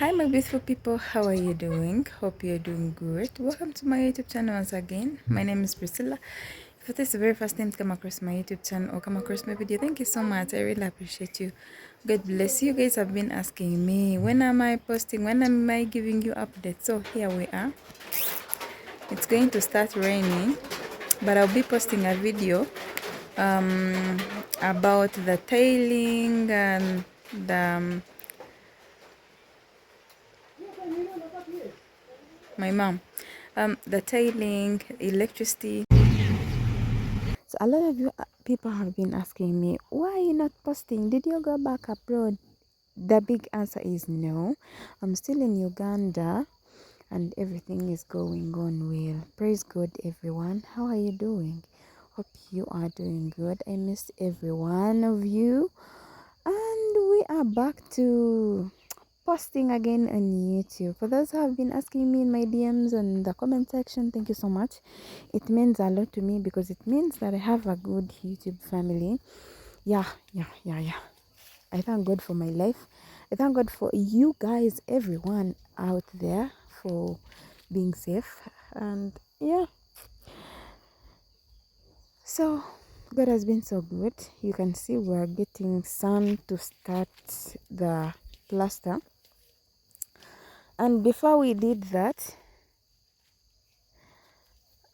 Hi my beautiful people, how are you doing? Hope you're doing good. Welcome to my YouTube channel once again. My name is Priscilla. If it is the very first time to come across my YouTube channel or come across my video, thank you so much. I really appreciate you. God bless you. You guys have been asking me, when am I posting? When am I giving you updates? So here we are. It's going to start raining, but I'll be posting a video about the tailing and the my mom the tailing, electricity. So a lot of you people have been asking me, why are you not posting? Did you go back abroad? The big answer is no. I'm still in Uganda and everything is going on well. Praise God, everyone. How are you doing? Hope you are doing good. I miss every one of you. And we are back to posting again on YouTube. For those who have been asking me in my DMs and the comment section, thank you so much. It means a lot to me because it means that I have a good YouTube family. Yeah. I thank God for my life. I thank God for you guys, everyone out there, for being safe. And yeah, so God has been so good. You can see we're getting sun to start the plaster. And before we did that,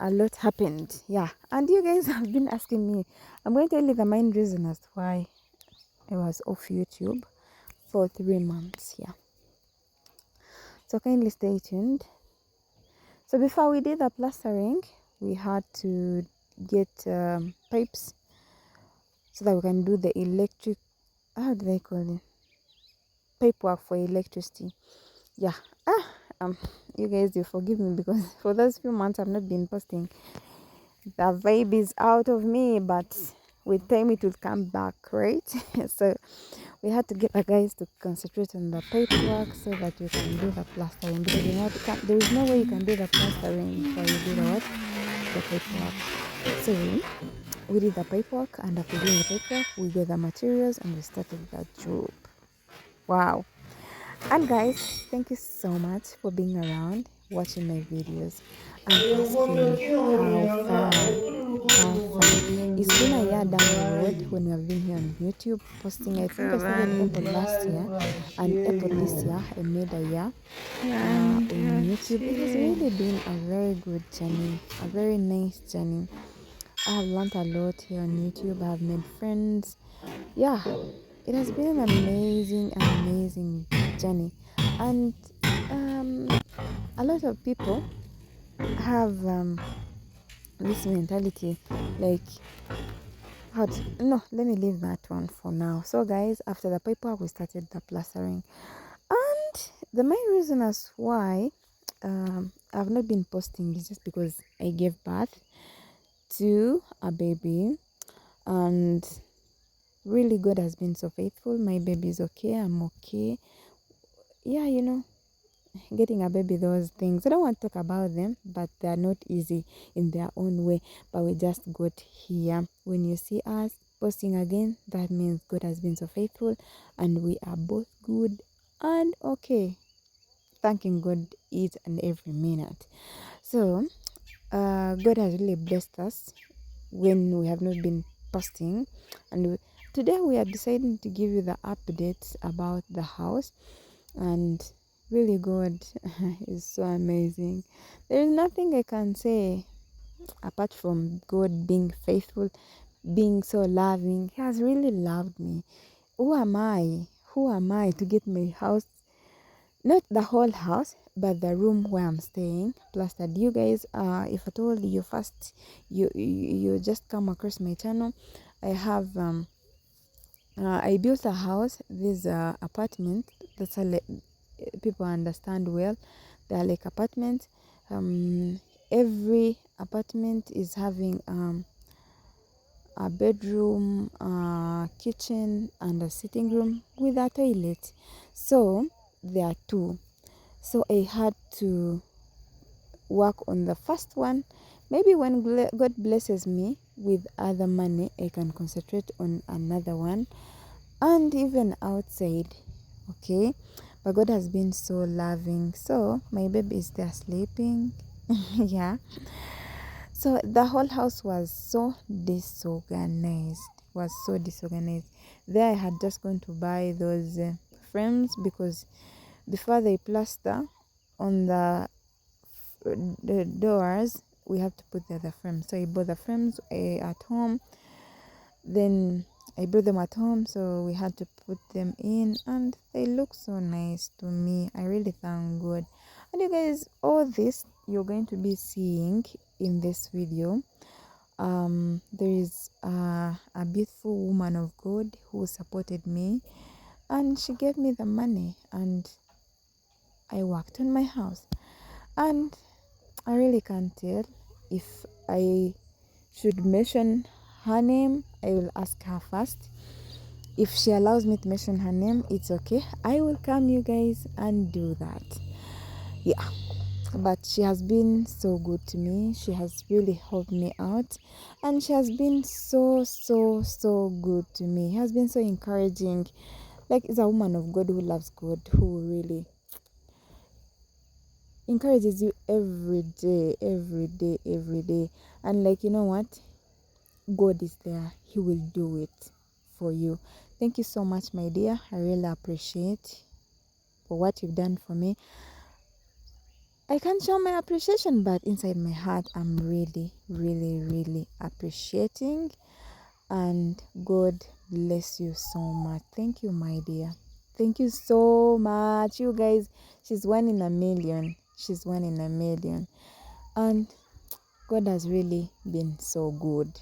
a lot happened. Yeah, and you guys have been asking me. I'm going to tell you the main reason as to why I was off YouTube for 3 months. Yeah, so kindly stay tuned. So before we did the plastering, we had to get pipes so that we can do the electric, how do they call it, paperwork for electricity. Yeah. You guys, you forgive me because for those few months I've not been posting. The vibe is out of me, but with time it will come back, right? So we had to get the guys to concentrate on the paperwork so that we can do the plastering, because there is no way you can do the plastering before you do the paperwork. So we did the paperwork, and after doing the paperwork we got the materials and we started the job. Wow. And guys, thank you so much for being around, watching my videos, and asking how far. It's been a year down the road when we have been here on YouTube posting. I think I started April last year, and April this year I made a year on YouTube. It has really been a very good journey, a very nice journey. I have learned a lot here on YouTube. I have made friends. Yeah, it has been an amazing journey. And a lot of people have this mentality, like, no, let me leave that one for now. So guys, after the paperwork we started the plastering, and the main reason as why I've not been posting is just because I gave birth to a baby, and really God has been so faithful. My baby is okay, I'm okay. Yeah, getting a baby, those things, I don't want to talk about them, but they are not easy in their own way, but we just got here. When you see us posting again, that means God has been so faithful and we are both good and okay, thanking God each and every minute. So God has really blessed us when we have not been posting, and today we are deciding to give you the updates about the house. And really, God is so amazing. There is nothing I can say apart from God being faithful, being so loving. He has really loved me. Who am I? Who am I to get my house, not the whole house, but the room where I'm staying, plastered? You guys, if at all you first, you just come across my channel, I have I built a house. This apartment. That's a people understand well. They are like apartments. Every apartment is having a bedroom, kitchen, and a sitting room with a toilet. So there are two. So I had to work on the first one. Maybe when God blesses me with other money, I can concentrate on another one, and even outside. Okay, but God has been so loving. So my baby is there sleeping. Yeah. So the whole house was so disorganized. There I had just gone to buy those frames, because before they plaster on the doors, we have to put the other frames. So I bought the frames at home. Then I brought them at home, so we had to put them in, and they look so nice to me. I really thank God. And you guys, all this you're going to be seeing in this video. There is a beautiful woman of God who supported me, and she gave me the money, and I worked on my house. And I really can't tell if I should mention her name. I will ask her first. If she allows me to mention her name, it's okay. I will come, you guys, and do that. Yeah. But she has been so good to me. She has really helped me out, and she has been so good to me. She has been so encouraging. Like, it's a woman of God who loves God, who really encourages you every day. And like, you know what, God is there. He will do it for you. Thank you so much, my dear. I really appreciate for what you've done for me. I can't show my appreciation, but inside my heart, I'm really appreciating. And God bless you so much. Thank you, my dear. Thank you so much. You guys, she's one in a million. And God has really been so good.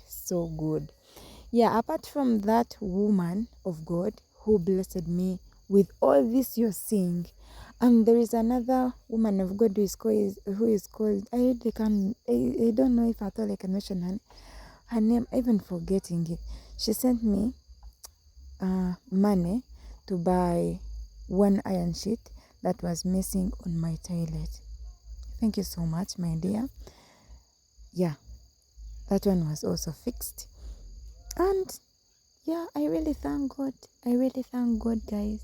Yeah, apart from that woman of God who blessed me with all this you're seeing, there is another woman of God who is called, I really can I don't know if at all I can mention her name, even forgetting it. She sent me money to buy one iron sheet that was missing on my toilet. Thank you so much, my dear. Yeah, that one was also fixed. And yeah, I really thank God. Guys.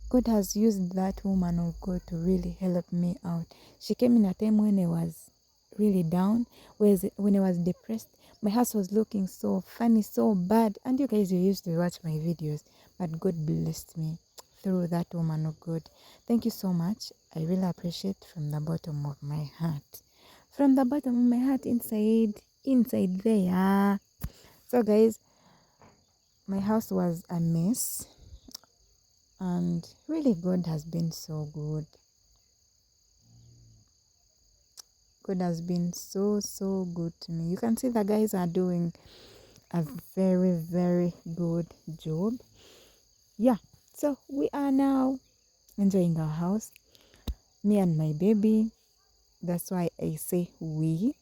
God has used that woman of God to really help me out. She came in a time when I was really down, when I was depressed. My house was looking so funny, so bad. And you guys, you used to watch my videos, but God blessed me through that woman of God. Thank you so much. I really appreciate from the bottom of my heart. From the bottom of my heart, inside there. So guys, my house was a mess, and really God has been so good. God has been so good to me. You can see the guys are doing a very good job. Yeah, so we are now enjoying our house, me and my baby. That's why I say we.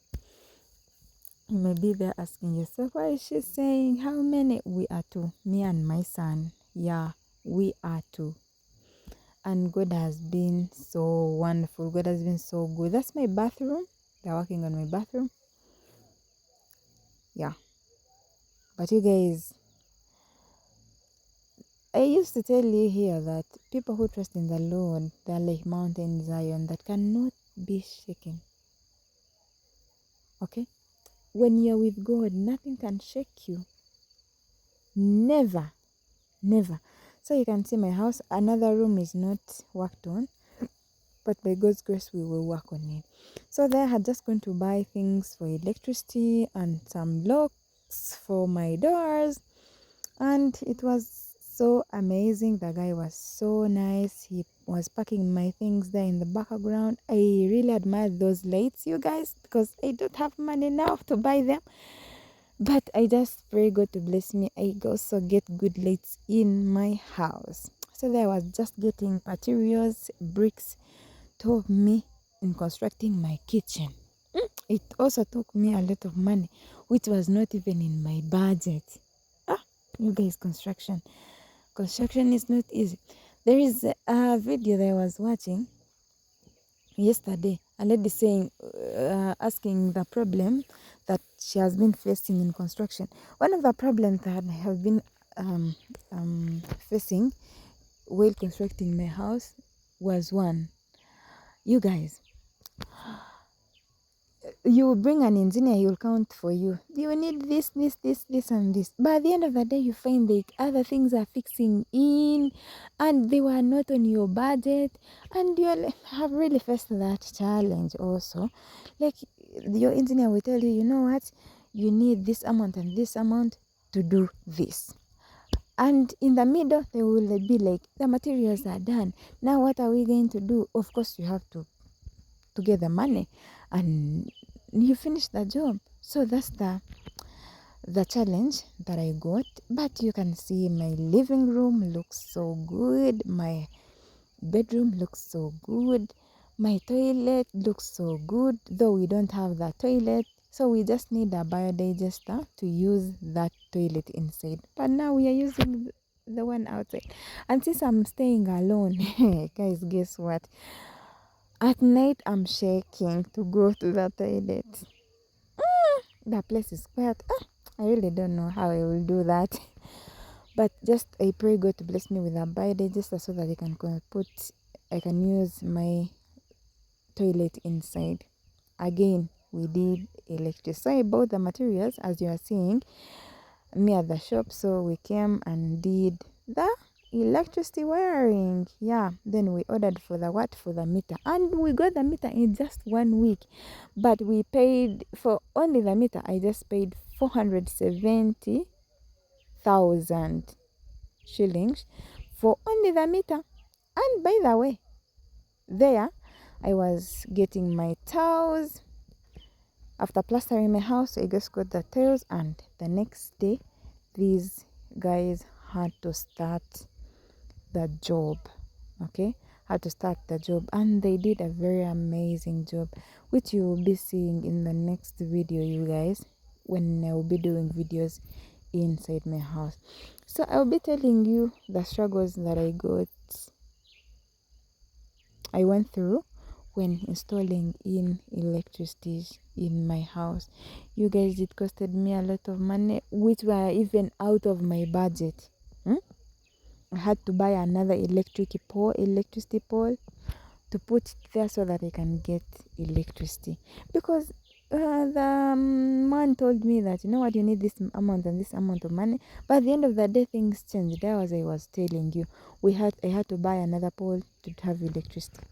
You may be there asking yourself, why is she saying how many? We are two, me and my son. Yeah, we are two. And God has been so wonderful. God has been so good. That's my bathroom. They're working on my bathroom. Yeah. But you guys, I used to tell you here that people who trust in the Lord, they're like Mount Zion that cannot be shaken. Okay? When you're with God, nothing can shake you. Never. So you can see my house. Another room is not worked on, but by God's grace, we will work on it. So there I had just gone to buy things for electricity and some locks for my doors. And it was so amazing. The guy was so nice. He was packing my things there in the background. I really admired those lights, you guys, because I don't have money now to buy them. But I just pray God to bless me. I also get good lights in my house. So there I was just getting materials, bricks to help me in constructing my kitchen. It also took me a lot of money, which was not even in my budget. You guys, construction is not easy. There is a video that I was watching yesterday, a lady saying, asking the problem that she has been facing in construction. One of the problems that I have been facing while constructing my house was one. You guys, you bring an engineer, he'll count for you. You need this, and this. But at the end of the day, you find that other things are fixing in, and they were not on your budget, and you have really faced that challenge also. Like, your engineer will tell you, you know what, you need this amount and this amount to do this. And in the middle, they will be like, the materials are done. Now, what are we going to do? Of course, you have to get the money and you finish the job. So that's the challenge that I got. But you can see my living room looks so good, my bedroom looks so good, my toilet looks so good, though we don't have the toilet, so we just need a biodigester to use that toilet inside. But now we are using the one outside. And since I'm staying alone, guys, guess what, at night I'm shaking to go to the toilet. The place is quiet. I really don't know how I will do that. But just I pray God to bless me with a biodigester so that I can use my toilet inside. Again, we did electricity. So I bought the materials, as you are seeing, me at the shop. So we came and did the electricity wiring. Yeah, then we ordered for the meter, and we got the meter in just 1 week. But we paid for only the meter. I just paid 470,000 shillings for only the meter. And by the way, there I was getting my tiles. After plastering my house, I just got the tiles, and the next day these guys had to start the job. Okay, had to start the job, and they did a very amazing job, which you will be seeing in the next video, you guys, when I will be doing videos inside my house. So I'll be telling you the struggles that I went through when installing in electricity in my house. You guys, it costed me a lot of money, which were even out of my budget. I had to buy another electricity pole to put it there so that I can get electricity, because the man told me that, you know what, you need this amount and this amount of money. But at the end of the day, things changed. There, as I was telling you, I had to buy another pole to have electricity.